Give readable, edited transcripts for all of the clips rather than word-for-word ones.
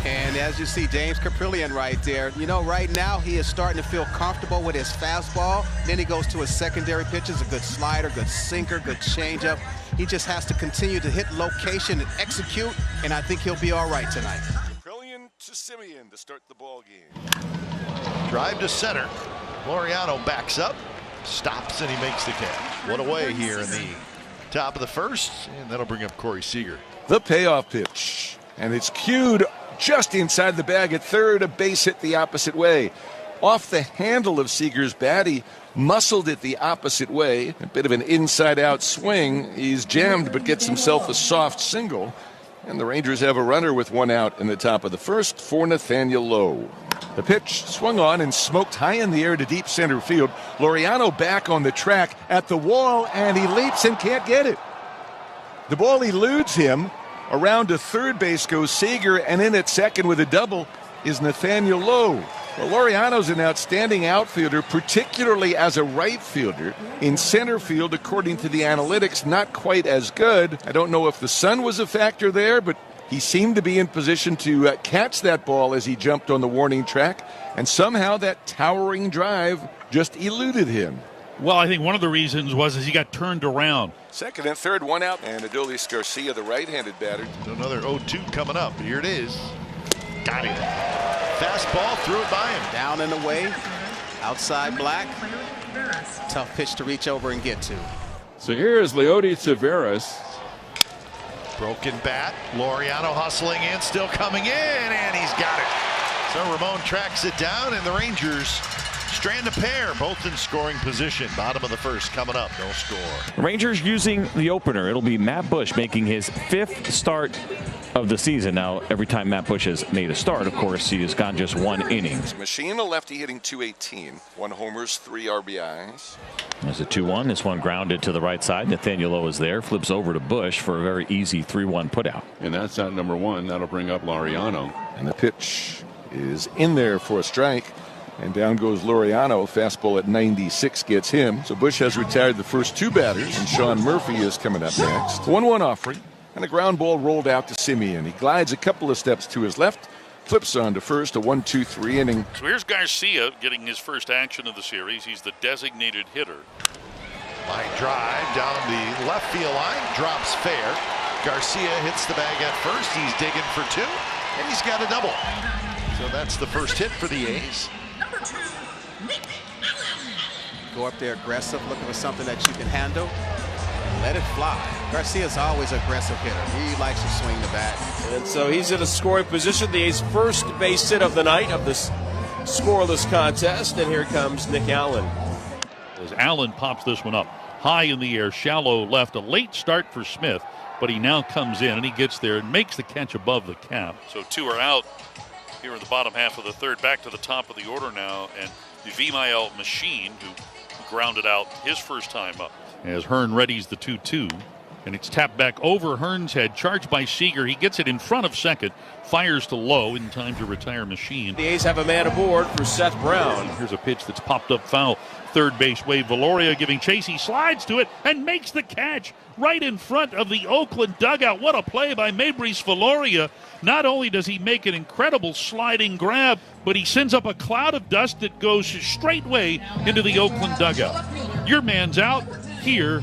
And as you see, James Caprillion right there, you know, right now he is starting to feel comfortable with his fastball. Then he goes to his secondary pitches, a good slider, good sinker, good changeup. He just has to continue to hit location and execute, and I think he'll be all right tonight. Caprillion to Simeon to start the ball game. Drive to center. Laureano backs up, stops, and he makes the catch. One away here in the top of the first, and that'll bring up Corey Seager. The payoff pitch, and it's cued just inside the bag at third. A base hit the opposite way. Off the handle of Seager's bat, he muscled it the opposite way. A bit of an inside-out swing. He's jammed but gets himself a soft single. And the Rangers have a runner with one out in the top of the first for Nathaniel Lowe. The pitch swung on and smoked high in the air to deep center field. Laureano back on the track at the wall, and he leaps and can't get it. The ball eludes him. Around to third base goes Seager, and in at second with a double is Nathaniel Lowe. Well, Laureano's an outstanding outfielder, particularly as a right fielder. In center field, according to the analytics, not quite as good. I don't know if the sun was a factor there, but he seemed to be in position to catch that ball as he jumped on the warning track, and somehow that towering drive just eluded him. Well, I think one of the reasons was he got turned around. Second and third, one out, and Adolis Garcia, the right-handed batter. Another 0-2 coming up. Here it is. Got him. Fastball, threw it by him. Down and away, outside Black. Tough pitch to reach over and get to. So here is Leody Taveras. Broken bat. Laureano hustling in, still coming in, and he's got it. So Ramon tracks it down, and the Rangers strand a pair, both in scoring position. Bottom of the first coming up, no score. Rangers using the opener. It'll be Matt Bush making his 5th start of the season. Now, every time Matt Bush has made a start, of course, he has gone just 1 inning. Machine, a lefty hitting .218. 1 homers, 3 RBIs. There's a 2-1. This one grounded to the right side. Nathaniel Lowe is there. Flips over to Bush for a very easy 3-1 putout. And that's out number 1. That'll bring up Laureano. And the pitch is in there for a strike. And down goes Laureano. Fastball at 96 gets him. So Bush has retired the first 2 batters, and Sean Murphy is coming up next. 1-1 offering, and a ground ball rolled out to Simeon. He glides a couple of steps to his left, flips on to first, a 1-2-3 inning. So here's Garcia getting his first action of the series. He's the designated hitter. Line drive down the left field line, drops fair. Garcia hits the bag at first. He's digging for 2, and he's got a double. So that's the first hit for the A's. Go up there aggressive, looking for something that you can handle. Let it fly. Garcia's always an aggressive hitter. He likes to swing the bat. And so he's in a scoring position. The A's first base hit of the night of this scoreless contest. And here comes Nick Allen. As Allen pops this one up high in the air, shallow left. A late start for Smith, but he now comes in and he gets there and makes the catch above the cap. So 2 are out here in the bottom half of the third. Back to the top of the order now, and the Vimael Machine, who grounded out his first time up. As Hearn readies the 2-2, and it's tapped back over Hearn's head, charged by Seager. He gets it in front of second, fires to Lowe in time to retire Machine. The A's have a man aboard for Seth Brown. Here's a pitch that's popped up foul. Third base Wade Valoria giving chase. He slides to it and makes the catch right in front of the Oakland dugout. What a play by Mabrice Valoria. Not only does he make an incredible sliding grab, but he sends up a cloud of dust that goes straightway into the Oakland dugout. Your man's out. Here,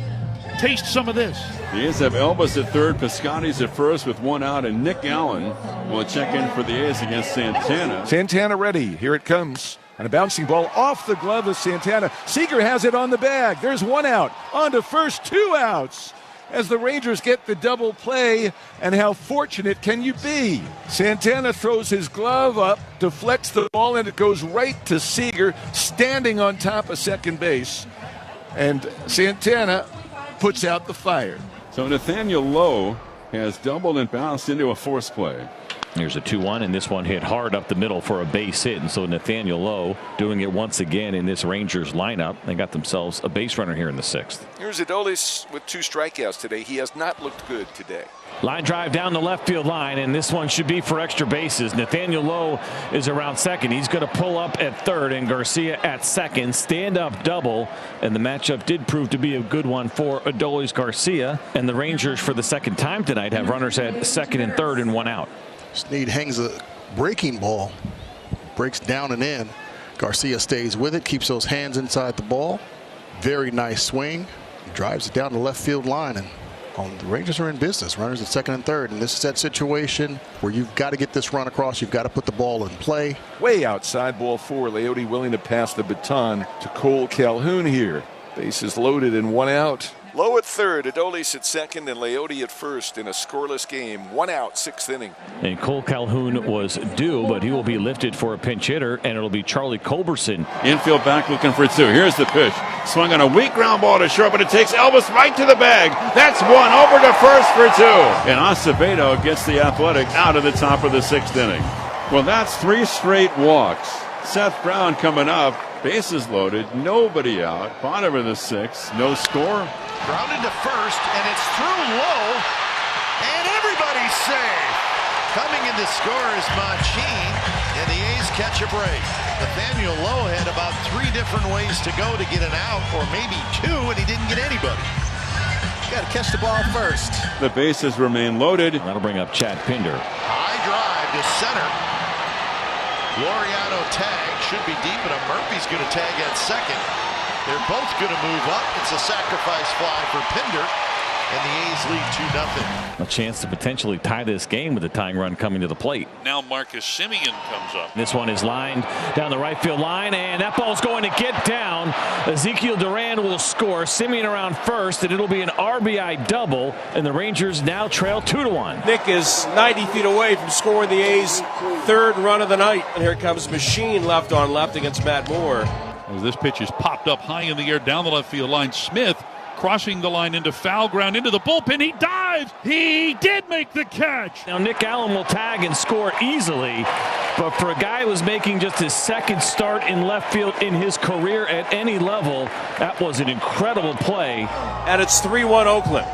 taste some of this. The A's have Elvis at third, Piscotty's at first with 1 out, and Nick Allen will check in for the A's against Santana. Santana ready. Here it comes. And a bouncing ball off the glove of Santana. Seager has it on the bag. There's 1 out. On to first, 2 outs. As the Rangers get the double play, and how fortunate can you be? Santana throws his glove up, deflects the ball, and it goes right to Seager, standing on top of second base. And Santana puts out the fire. So Nathaniel Lowe has doubled and bounced into a force play. Here's a 2-1, and this one hit hard up the middle for a base hit. And so Nathaniel Lowe doing it once again in this Rangers lineup. They got themselves a base runner here in the 6th. Here's Adolis with 2 strikeouts today. He has not looked good today. Line drive down the left field line, and this one should be for extra bases. Nathaniel Lowe is around second. He's going to pull up at third, and Garcia at second. Stand up double, and the matchup did prove to be a good one for Adolis Garcia. And the Rangers, for the second time tonight, have runners at second and third and 1 out. Snead hangs a breaking ball. Breaks down and in. Garcia stays with it, keeps those hands inside the ball. Very nice swing. He drives it down the left field line, and the Rangers are in business. Runners at second and third, and this is that situation where you've got to get this run across. You've got to put the ball in play. Way outside, ball 4. Leote willing to pass the baton to Cole Calhoun here. Bases loaded and 1 out. Low at third, Adolis at second, and Leote at first in a scoreless game. 1 out, 6th inning. And Cole Calhoun was due, but he will be lifted for a pinch hitter, and it'll be Charlie Culberson. Infield back looking for 2. Here's the pitch. Swung on a weak ground ball to short, but it takes Elvis right to the bag. That's 1 over to first for 2. And Acevedo gets the Athletic out of the top of the 6th inning. Well, that's 3 straight walks. Seth Brown coming up. Bases loaded. Nobody out. Bottom of the 6th. No score. Grounded to first, and it's through low, and everybody's safe. Coming in to score is Machine, and the A's catch a break. Nathaniel Lowe had about 3 different ways to go to get an out, or maybe 2, and he didn't get anybody. Got to catch the ball first. The bases remain loaded. That'll bring up Chad Pinder. High drive to center. Laureano tag, should be deep, and Murphy's going to tag at second. They're both going to move up. It's a sacrifice fly for Pinder, and the A's lead 2-0. A chance to potentially tie this game with the tying run coming to the plate. Now Marcus Semien comes up. This one is lined down the right field line, and that ball's going to get down. Ezekiel Duran will score. Semien around first, and it'll be an RBI double, and the Rangers now trail 2-1. Nick is 90 feet away from scoring the A's 3rd run of the night. And here comes Machine left on left against Matt Moore. As this pitch is popped up high in the air down the left field line. Smith crossing the line into foul ground, into the bullpen. He dives. He did make the catch. Now Nick Allen will tag and score easily, but for a guy who was making just his 2nd start in left field in his career at any level, that was an incredible play. And it's 3-1 Oakland.